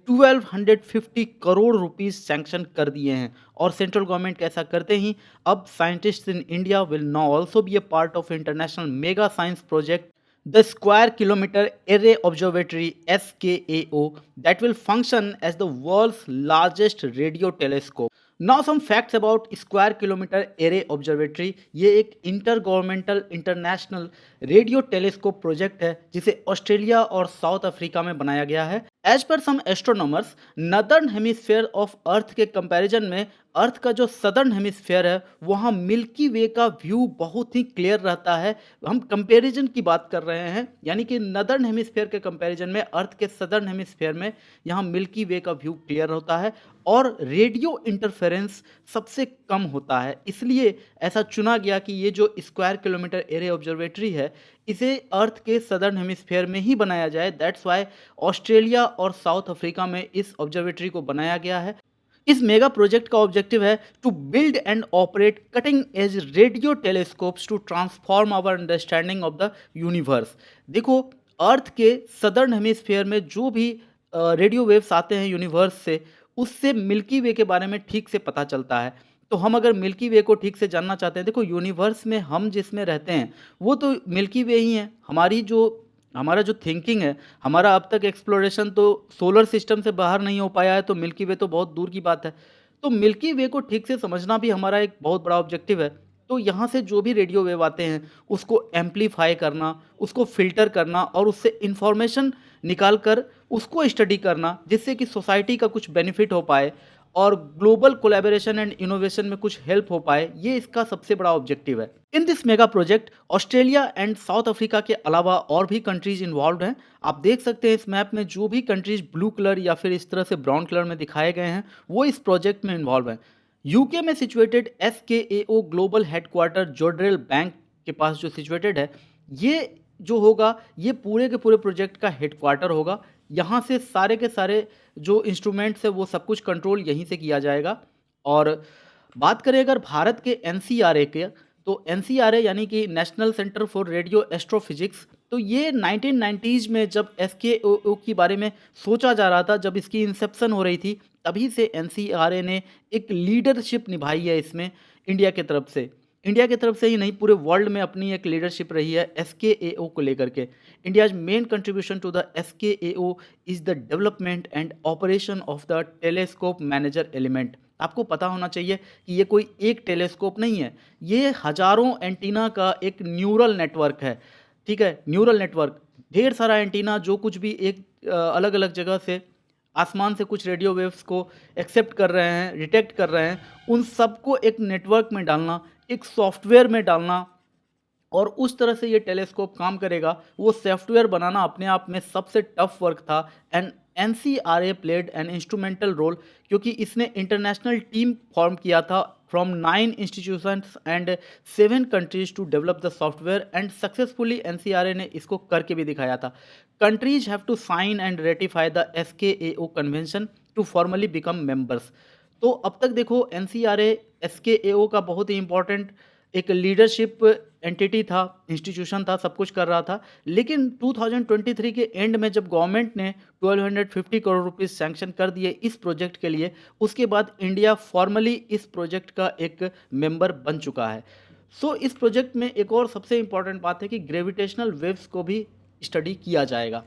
1250 crore rupees sanction कर दिए हैं। और central government कैसा करते ही अब scientist in India will now also be A part of international mega science project the Square Kilometer Array Observatory SKAO that will function as the world's largest radio telescope. Now some facts about Square Kilometer Array Observatory. ये एक inter governmental international radio telescope project है जिसे Australia और South Africa में बनाया गया है। As per some astronomers, northern hemisphere of earth के कंपैरिजन में अर्थ का जो सदर्न हेमिस्फेयर है वहाँ मिल्की वे का व्यू बहुत ही क्लियर रहता है। हम कंपैरिजन की बात कर रहे हैं, यानी कि नदर्न हेमिस्फेयर के कंपैरिजन में अर्थ के सदर्न हेमिस्फेयर में यहाँ मिल्की वे का व्यू क्लियर होता है और रेडियो इंटरफेरेंस सबसे कम होता है। इसलिए ऐसा चुना गया कि ये जो स्क्वायर किलोमीटर एरे ऑब्जर्वेटरी है इसे अर्थ के सदर्न हेमिस्फेयर में ही बनाया जाए। दैट्स वाई ऑस्ट्रेलिया और साउथ अफ्रीका में इस ऑब्जर्वेटरी को बनाया गया है। इस मेगा प्रोजेक्ट का ऑब्जेक्टिव है to build and operate cutting edge radio telescopes to transform our understanding of the universe. देखो, अर्थ के सदर्न हेमिस्फेयर में जो भी रेडियो वेव्स आते हैं यूनिवर्स से, उससे मिल्की वे के बारे में ठीक से पता चलता है। तो हम अगर मिल्की वे को ठीक से जानना चाहते हैं, देखो यूनिवर्स में हम जिसमें रहते हैं वो तो मिल्की वे ही है। हमारा जो थिंकिंग है, हमारा अब तक एक्सप्लोरेशन तो सोलर सिस्टम से बाहर नहीं हो पाया है, तो मिल्की वे तो बहुत दूर की बात है। तो मिल्की वे को ठीक से समझना भी हमारा एक बहुत बड़ा ऑब्जेक्टिव है। तो यहाँ से जो भी रेडियो वेव आते हैं उसको एम्पलीफाई करना, उसको फिल्टर करना और उससे इंफॉर्मेशन निकाल कर उसको स्टडी करना, जिससे कि सोसाइटी का कुछ बेनिफिट हो पाए और ग्लोबल कोलैबोरेशन एंड इनोवेशन में कुछ हेल्प हो पाए, ये इसका सबसे बड़ा ऑब्जेक्टिव है। इन this mega project Australia and south Africa के अलावा और भी कंट्रीज इन्वॉल्व हैं। आप देख सकते हैं इस मैप में जो भी कंट्रीज ब्लू कलर या फिर इस तरह से ब्राउन कलर में दिखाए गए हैं वो इस प्रोजेक्ट में इन्वॉल्व हैं। यूके में situated SKAO global headquarter Jodrell Bank के पास जो सिचुएटेड है, ये जो होगा ये पूरे के पूरे प्रोजेक्ट का हेडक्वार्टर होगा। यहाँ से सारे के सारे जो इंस्ट्रूमेंट्स है वो सब कुछ कंट्रोल यहीं से किया जाएगा। और बात करें अगर भारत के एनसीआरए के, तो एनसीआरए यानी कि national centre for radio astrophysics, तो ये 1990s में जब एसकेओ के बारे में सोचा जा रहा था, जब इसकी इंसेप्शन हो रही थी, तभी से एनसीआरए ने एक लीडरशिप निभाई है इसमें इंडिया की तरफ से। इंडिया की तरफ से ही नहीं, पूरे वर्ल्ड में अपनी एक लीडरशिप रही है एसकेएओ को लेकर के। India's main contribution to the SKAO is the development and operation of the telescope manager element. आपको पता होना चाहिए कि ये कोई एक टेलीस्कोप नहीं है, ये हजारों एंटीना का एक न्यूरल नेटवर्क है। ठीक है, न्यूरल नेटवर्क, ढेर सारा एंटीना जो कुछ भी एक अलग अलग जगह से आसमान से कुछ रेडियो वेव्स को एक्सेप्ट कर रहे हैं, डिटेक्ट कर रहे हैं, उन सबको एक नेटवर्क में डालना, एक सॉफ्टवेयर में डालना, और उस तरह से ये टेलीस्कोप काम करेगा, वो सॉफ्टवेयर बनाना अपने आप में सबसे टफ वर्क था। And NCRA played an instrumental role, क्योंकि इसने इंटरनेशनल टीम फॉर्म किया था from 9 institutions and 7 countries to develop the software, and successfully NCRA ने इसको करके भी दिखाया था। Countries have to sign and ratify the SKAO convention to formally become members. तो अब तक देखो एनसीआरए एसकेएओ का बहुत ही इंपॉर्टेंट एक लीडरशिप एंटिटी था, इंस्टीट्यूशन था, सब कुछ कर रहा था। लेकिन 2023 के एंड में जब गवर्नमेंट ने 1250 करोड़ रुपीस सैंक्शन कर दिए इस प्रोजेक्ट के लिए, उसके बाद इंडिया फॉर्मली इस प्रोजेक्ट का एक मेंबर बन चुका है। सो इस प्रोजेक्ट में एक और सबसे इंपॉर्टेंट बात है कि ग्रेविटेशनल वेव्स को भी स्टडी किया जाएगा।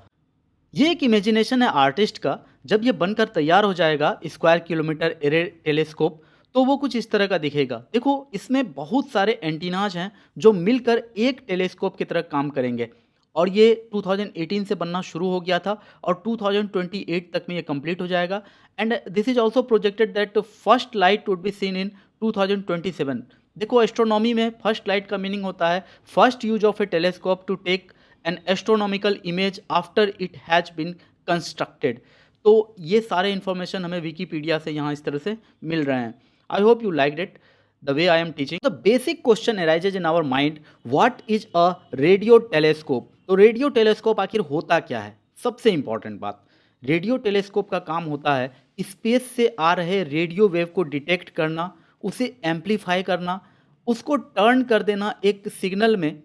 ये एक इमेजिनेशन है आर्टिस्ट का। जब ये बनकर तैयार हो जाएगा स्क्वायर किलोमीटर एरे टेलीस्कोप, तो वो कुछ इस तरह का दिखेगा। देखो इसमें बहुत सारे एंटीनाज हैं जो मिलकर एक टेलीस्कोप की तरह काम करेंगे, और ये 2018 से बनना शुरू हो गया था और 2028 तक में ये कंप्लीट हो जाएगा। And this is also projected that first light would be seen in 2027। देखो एस्ट्रोनॉमी में फर्स्ट लाइट का मीनिंग होता है first use of a telescope to take an astronomical image after it has been constructed. तो ये सारे information हमें Wikipedia से यहाँ इस तरह से मिल रहे हैं। I hope you liked it, the way I am teaching. The basic question arises in our mind, what is a radio telescope? तो रेडियो टेलीस्कोप आखिर होता क्या है? सबसे इंपॉर्टेंट बात, रेडियो टेलीस्कोप का काम होता है स्पेस से आ रहे रेडियो वेव को डिटेक्ट करना, उसे एम्पलीफाई करना, उसको टर्न कर देना एक सिग्नल में,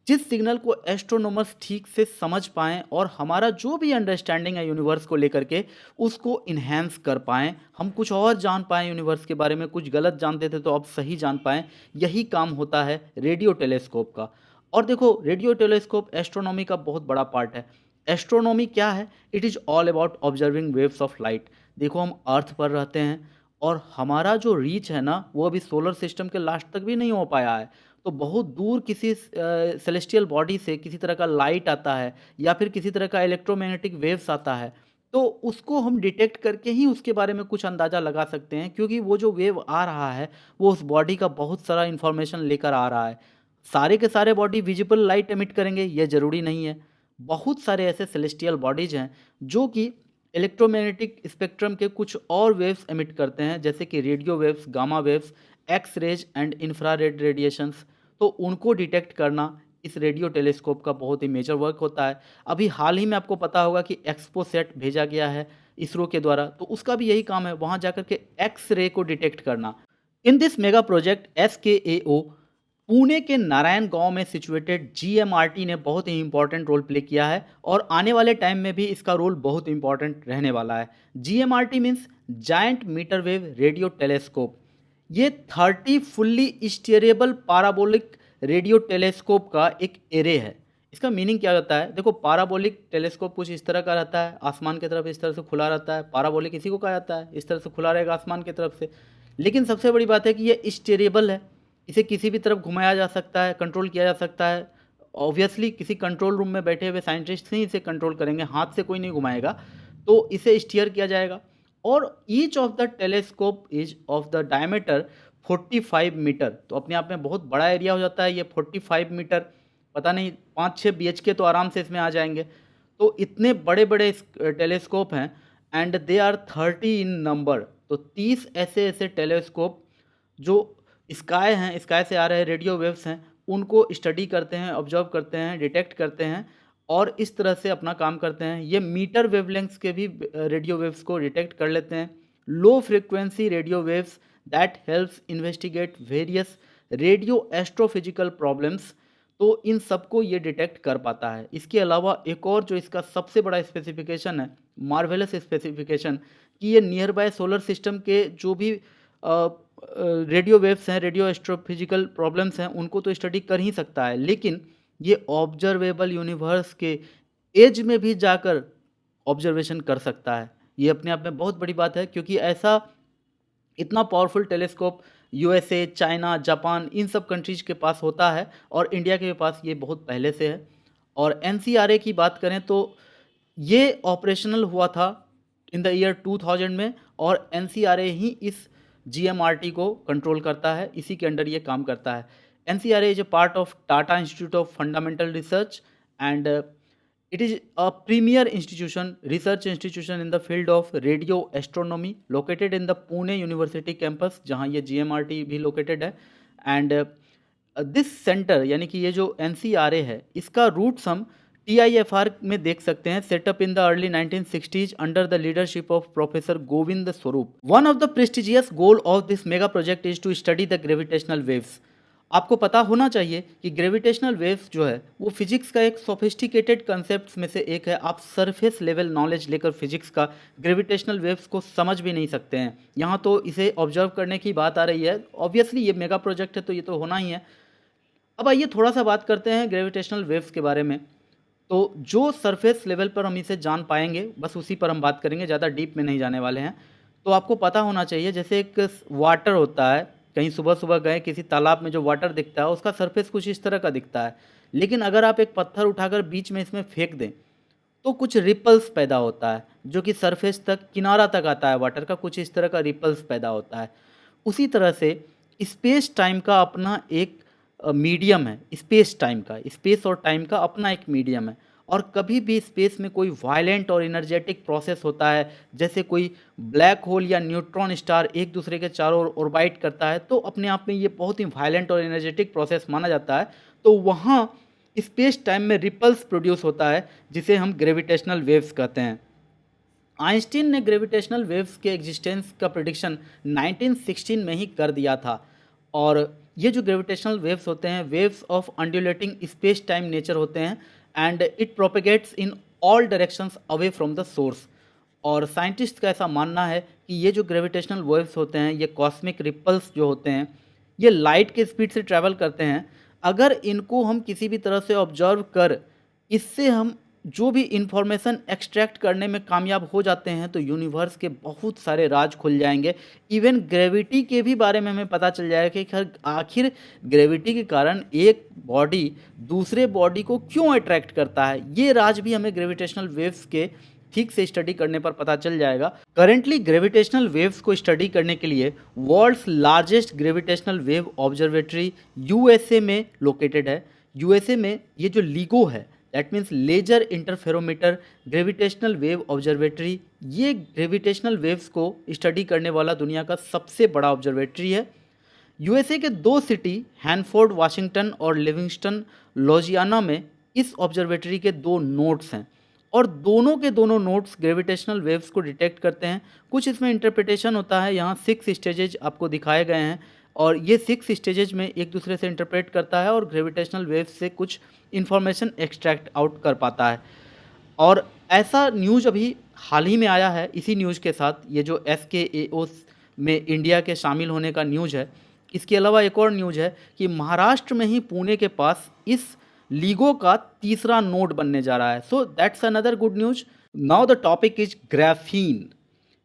जिस सिग्नल को एस्ट्रोनॉमर्स ठीक से समझ पाएँ और हमारा जो भी अंडरस्टैंडिंग है यूनिवर्स को लेकर के उसको इन्हेंस कर पाएँ, हम कुछ और जान पाएँ यूनिवर्स के बारे में, कुछ गलत जानते थे तो अब सही जान पाएँ। यही काम होता है रेडियो टेलीस्कोप का। और देखो रेडियो टेलीस्कोप एस्ट्रोनॉमी का बहुत बड़ा पार्ट है। एस्ट्रोनॉमी क्या है? It is all about observing waves of light. देखो हम अर्थ पर रहते हैं और हमारा जो रीच है ना, वो अभी सोलर सिस्टम के लास्ट तक भी नहीं हो पाया है। तो बहुत दूर किसी सेलेस्टियल बॉडी से किसी तरह का लाइट आता है या फिर किसी तरह का इलेक्ट्रोमैग्नेटिक वेव्स आता है, तो उसको हम डिटेक्ट करके ही उसके बारे में कुछ अंदाज़ा लगा सकते हैं, क्योंकि वो जो वेव आ रहा है वो उस बॉडी का बहुत सारा इन्फॉर्मेशन लेकर आ रहा है। सारे के सारे बॉडी विजिबल लाइट एमिट करेंगे ये ज़रूरी नहीं है। बहुत सारे ऐसे सेलेस्टियल बॉडीज़ हैं जो कि इलेक्ट्रोमैग्नेटिक स्पेक्ट्रम के कुछ और वेव्स एमिट करते हैं, जैसे कि radio waves, gamma waves, X rays and infrared radiations. तो उनको डिटेक्ट करना इस रेडियो टेलीस्कोप का बहुत ही मेजर वर्क होता है। अभी हाल ही में आपको पता होगा कि एक्सपोसेट भेजा गया है इसरो के द्वारा, तो उसका भी यही काम है, वहाँ जाकर के एक्स रे को डिटेक्ट करना। In this mega project SKAO Pune के नारायण गांव में सिचुएटेड जीएमआरटी ने बहुत ही इंपॉर्टेंट रोल प्ले किया है और आने वाले टाइम में भी इसका रोल बहुत इंपॉर्टेंट रहने वाला है। GMRT means giant metre wave radio telescope. ये 30 fully steerable parabolic radio telescope का एक एरे है। इसका मीनिंग क्या होता है? देखो पाराबोलिक टेलीस्कोप कुछ इस तरह का रहता है, आसमान की तरफ इस तरह से खुला रहता है। पाराबोलिक इसी को कहा जाता है, इस तरह से खुला रहेगा आसमान की तरफ से। लेकिन सबसे बड़ी बात है कि ये स्टीयरेबल है, इसे किसी भी तरफ घुमाया जा सकता है, कंट्रोल किया जा सकता है। ऑब्वियसली किसी कंट्रोल रूम में बैठे हुए साइंटिस्ट ही इसे कंट्रोल करेंगे, हाथ से कोई नहीं घुमाएगा, तो इसे स्टीयर किया जाएगा। और each of the telescope is of the diameter 45 metre. तो अपने आप में बहुत बड़ा एरिया हो जाता है ये 45 मीटर। पता नहीं 5-6 BHK तो आराम से इसमें आ जाएंगे। तो इतने बड़े बड़े टेलीस्कोप हैं and they are 30 in number. तो 30 ऐसे ऐसे टेलीस्कोप जो स्काई हैं, स्काई से आ रहे रेडियो वेव्स हैं, उनको स्टडी करते हैं, ऑब्जर्व करते हैं, डिटेक्ट करते हैं और इस तरह से अपना काम करते हैं। ये मीटर वेवलेंथ्स के भी रेडियो वेव्स को डिटेक्ट कर लेते हैं। Low frequency radio waves that helps investigate various radio astrophysical problems. तो इन सबको ये डिटेक्ट कर पाता है। इसके अलावा एक और जो इसका सबसे बड़ा स्पेसिफिकेशन है, मार्वेलस स्पेसिफिकेशन, कि ये नियर बाय सोलर सिस्टम के जो भी रेडियो वेव्स हैं, रेडियो एस्ट्रोफिजिकल प्रॉब्लम्स हैं, उनको तो स्टडी कर ही सकता है, लेकिन ये ऑब्जर्वेबल यूनिवर्स के एज में भी जाकर ऑब्जर्वेशन कर सकता है। ये अपने आप में बहुत बड़ी बात है, क्योंकि ऐसा इतना powerful telescope USA, China, Japan, इन सब कंट्रीज के पास होता है और इंडिया के पास ये बहुत पहले से है। और एनसीआरए की बात करें तो ये ऑपरेशनल हुआ था इन द ईयर 2000 में, और एनसीआरए ही इस जीएमआरटी को कंट्रोल करता है, इसी के अंडर ये काम करता है। NCRA is a part of Tata institute of fundamental research and it is a premier institution, research institution in the field of radio astronomy located in the Pune University campus, जहाँ ये GMRT भी located है। and this center यानी कि ये जो NCRA है, इसका roots हम TIFR में देख सकते हैं, set up in the early 1960s under the leadership of Professor Govind Swarup. One of the prestigious goal of this mega project is to study the gravitational waves. आपको पता होना चाहिए कि ग्रेविटेशनल वेव्स जो है वो फिजिक्स का एक सोफिस्टिकेटेड कंसेप्ट में से एक है। आप सरफेस लेवल नॉलेज लेकर फिजिक्स का ग्रेविटेशनल वेव्स को समझ भी नहीं सकते हैं। यहाँ तो इसे ऑब्जर्व करने की बात आ रही है। ऑब्वियसली ये मेगा प्रोजेक्ट है तो ये तो होना ही है। अब आइए थोड़ा सा बात करते हैं ग्रेविटेशनल वेव्स के बारे में। तो जो सरफेस लेवल पर हम इसे जान पाएंगे बस उसी पर हम बात करेंगे, ज़्यादा डीप में नहीं जाने वाले हैं। तो आपको पता होना चाहिए, जैसे एक वाटर होता है, कहीं सुबह सुबह गए किसी तालाब में, जो वाटर दिखता है उसका सरफेस कुछ इस तरह का दिखता है, लेकिन अगर आप एक पत्थर उठाकर बीच में इसमें फेंक दें तो कुछ रिपल्स पैदा होता है, जो कि सरफेस तक, किनारा तक आता है वाटर का, कुछ इस तरह का रिपल्स पैदा होता है। उसी तरह से स्पेस टाइम का अपना एक मीडियम है, स्पेस टाइम का, स्पेस और टाइम का अपना एक मीडियम है। और कभी भी स्पेस में कोई वायलेंट और एनर्जेटिक प्रोसेस होता है, जैसे कोई ब्लैक होल या न्यूट्रॉन स्टार एक दूसरे के चारों ओर ऑर्बिट करता है, तो अपने आप में ये बहुत ही वायलेंट और एनर्जेटिक प्रोसेस माना जाता है। तो वहाँ स्पेस टाइम में रिपल्स प्रोड्यूस होता है, जिसे हम ग्रेविटेशनल वेव्स कहते हैं। आइंस्टीन ने ग्रेविटेशनल वेव्स के एग्जिस्टेंस का प्रेडिक्शन 1916 में ही कर दिया था। और ये जो ग्रेविटेशनल वेव्स होते हैं, waves of undulating space time nature होते हैं, and it propagates in all directions away from the source. और साइंटिस्ट का ऐसा मानना है कि ये जो ग्रेविटेशनल वेव्स होते हैं, ये कॉस्मिक रिपल्स जो होते हैं, ये लाइट के स्पीड से ट्रैवल करते हैं। अगर इनको हम किसी भी तरह से ऑब्जर्व कर इससे हम जो भी इंफॉर्मेशन एक्सट्रैक्ट करने में कामयाब हो जाते हैं, तो यूनिवर्स के बहुत सारे राज खुल जाएंगे। इवन ग्रेविटी के भी बारे में हमें पता चल जाएगा कि आखिर ग्रेविटी के कारण एक बॉडी दूसरे बॉडी को क्यों अट्रैक्ट करता है। ये राज भी हमें ग्रेविटेशनल वेव्स के ठीक से स्टडी करने पर पता चल जाएगा। करेंटली ग्रेविटेशनल वेव्स को स्टडी करने के लिए world's largest gravitational wave observatory USA में लोकेटेड है। यूएसए में ये जो लीगो है, that means laser interferometer gravitational wave observatory, ये ग्रेविटेशनल वेव्स को स्टडी करने वाला दुनिया का सबसे बड़ा ऑब्जर्वेटरी है। यूएसए के दो सिटी हैनफोर्ड वाशिंगटन और लिविंगस्टन लॉजियाना में इस ऑब्जर्वेटरी के दो नोड्स हैं, और दोनों के दोनों नोड्स ग्रेविटेशनल वेव्स को डिटेक्ट करते हैं। कुछ इसमें इंटरप्रिटेशन होता है, यहाँ 6 स्टेजेज आपको दिखाए गए हैं, और ये 6 स्टेजेज में एक दूसरे से इंटरप्रेट करता है और ग्रेविटेशनल वेव्स से कुछ इन्फॉर्मेशन एक्सट्रैक्ट आउट कर पाता है। और ऐसा न्यूज़ अभी हाल ही में आया है, इसी न्यूज़ के साथ ये जो SKAO में इंडिया के शामिल होने का न्यूज़ है। इसके अलावा एक और न्यूज़ है कि महाराष्ट्र में ही पुणे के पास इस लीगो का तीसरा नोड बनने जा रहा है। So that's another good news. Now the topic is graphene.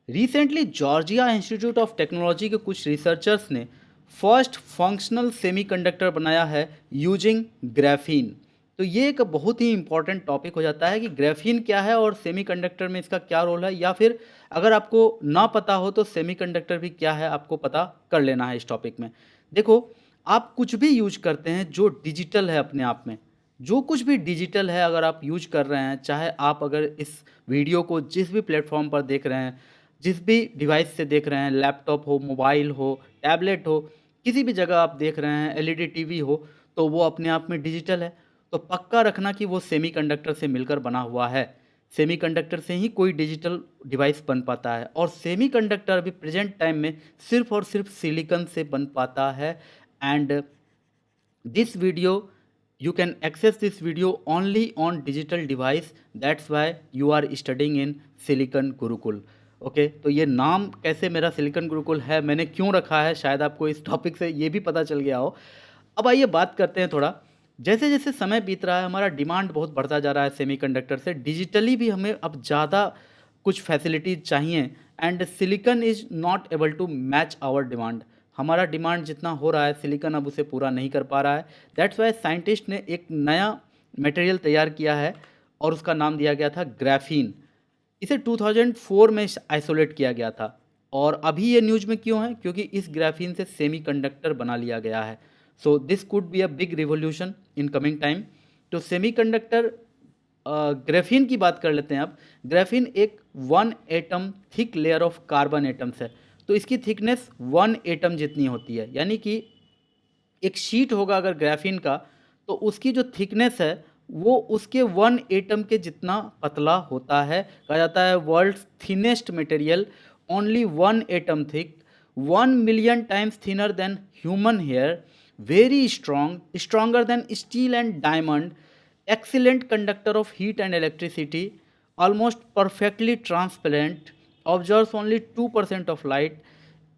Recently Georgia institute of technology के कुछ रिसर्चर्स ने फर्स्ट फंक्शनल सेमीकंडक्टर बनाया है यूजिंग ग्राफीन। तो ये एक बहुत ही इंपॉर्टेंट टॉपिक हो जाता है कि ग्राफीन क्या है और सेमीकंडक्टर में इसका क्या रोल है, या फिर अगर आपको ना पता हो तो सेमीकंडक्टर भी क्या है आपको पता कर लेना है इस टॉपिक में। देखो, आप कुछ भी यूज करते हैं जो डिजिटल है, अपने आप में जो कुछ भी डिजिटल है अगर आप यूज कर रहे हैं, चाहे आप अगर इस वीडियो को जिस भी प्लेटफॉर्म पर देख रहे हैं, जिस भी डिवाइस से देख रहे हैं, लैपटॉप हो, मोबाइल हो, टैबलेट हो, किसी भी जगह आप देख रहे हैं, LED टीवी हो, तो वो अपने आप में डिजिटल है। तो पक्का रखना कि वो सेमीकंडक्टर से मिलकर बना हुआ है। सेमीकंडक्टर से ही कोई डिजिटल डिवाइस बन पाता है, और सेमीकंडक्टर अभी प्रेजेंट टाइम में सिर्फ और सिर्फ सिलिकॉन से बन पाता है। And this video, you can access this video only on digital device, that's why you are studying in silicon gurukul। Okay, तो ये नाम कैसे मेरा सिलिकॉन गुरुकुल है, मैंने क्यों रखा है, शायद आपको इस टॉपिक से ये भी पता चल गया हो। अब आइए बात करते हैं थोड़ा, जैसे जैसे समय बीत रहा है हमारा डिमांड बहुत बढ़ता जा रहा है सेमीकंडक्टर से, डिजिटली भी हमें अब ज़्यादा कुछ फैसिलिटीज चाहिए, and silicon is not able to match our demand. हमारा डिमांड जितना हो रहा है सिलिकॉन अब उसे पूरा नहीं कर पा रहा है। दैट्स वाई साइंटिस्ट ने एक नया मटेरियल तैयार किया है और उसका नाम दिया गया था ग्राफीन। इसे 2004 में आइसोलेट किया गया था, और अभी ये न्यूज़ में क्यों है, क्योंकि इस ग्राफीन से सेमीकंडक्टर बना लिया गया है। So this could be a big revolution in coming time. तो सेमीकंडक्टर ग्राफीन की बात कर लेते हैं। अब ग्राफीन एक 1 atom thick layer of carbon atoms है, तो इसकी थिकनेस 1 एटम जितनी होती है, यानी कि एक शीट होगा अगर ग्राफीन का, तो उसकी जो थिकनेस है वो उसके 1 एटम के जितना पतला होता है। कहा जाता है world's thinnest material, only 1 atom thick, 1 million times thinner than human hair, very strong, stronger than steel and diamond, excellent conductor of heat and electricity, almost perfectly transparent, observes only 2% of light,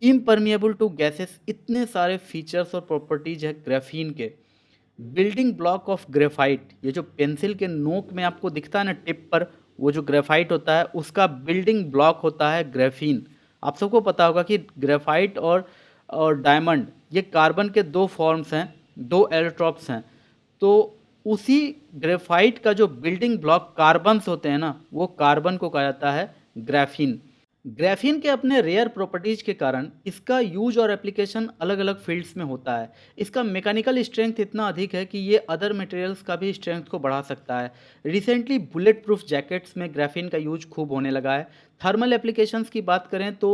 impermeable to gases। इतने सारे features और properties है graphene के। Building block of graphite, ये जो pencil के नोक में आपको दिखता है ना टिप पर, वो जो ग्रेफाइट होता है उसका बिल्डिंग ब्लॉक होता है ग्राफीन। आप सबको पता होगा कि ग्रेफाइट और डायमंड ये कार्बन के दो फॉर्म्स हैं, दो एलोट्रॉप्स हैं। तो उसी ग्रेफाइट का जो बिल्डिंग ब्लॉक कार्बन्स होते हैं ना, वो कार्बन को कहा जाता है ग्राफीन। ग्राफीन के अपने रेयर प्रॉपर्टीज के कारण इसका यूज और एप्लीकेशन अलग अलग फील्ड्स में होता है। इसका मैकेनिकल स्ट्रेंथ इतना अधिक है कि ये अदर मटेरियल्स का भी स्ट्रेंथ को बढ़ा सकता है। रिसेंटली बुलेट प्रूफ जैकेट्स में ग्राफीन का यूज खूब होने लगा है। थर्मल एप्लीकेशंस की बात करें तो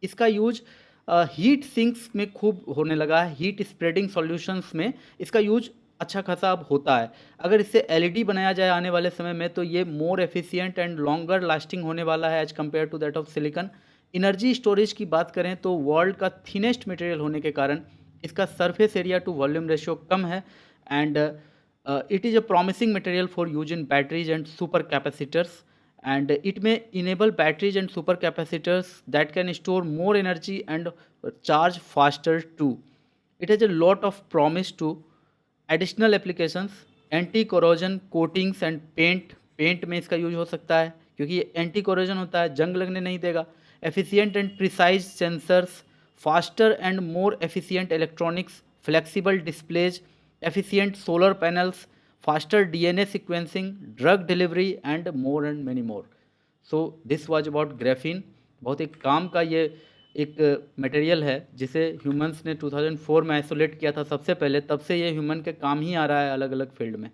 इसका यूज हीट सिंक्स में खूब होने लगा है। हीट स्प्रेडिंग सॉल्यूशंस में इसका यूज अच्छा खासा अब होता है। अगर इससे एलईडी बनाया जाए आने वाले समय में, तो ये more efficient and longer lasting होने वाला है as compare to that of silicon. Energy storage की बात करें तो वर्ल्ड का थिनेस्ट मटेरियल होने के कारण इसका surface area to volume ratio कम है, and it is a promising material for use in batteries and super capacitors, and it may enable batteries and supercapacitors that can store more energy and charge faster too। It has a lot of promise to additional applications, anti corrosion coatings and paint में इसका use हो सकता है, क्योंकि ये anti corrosion होता है, जंग लगने नहीं देगा। Efficient and precise sensors, faster and more efficient electronics, flexible displays, efficient solar panels, faster DNA sequencing, drug delivery and many more. So this was about graphene. बहुत एक काम का ये एक मटेरियल है जिसे ह्यूमंस ने 2004 में आइसोलेट किया था सबसे पहले, तब से ये ह्यूमन के काम ही आ रहा है अलग अलग फील्ड में।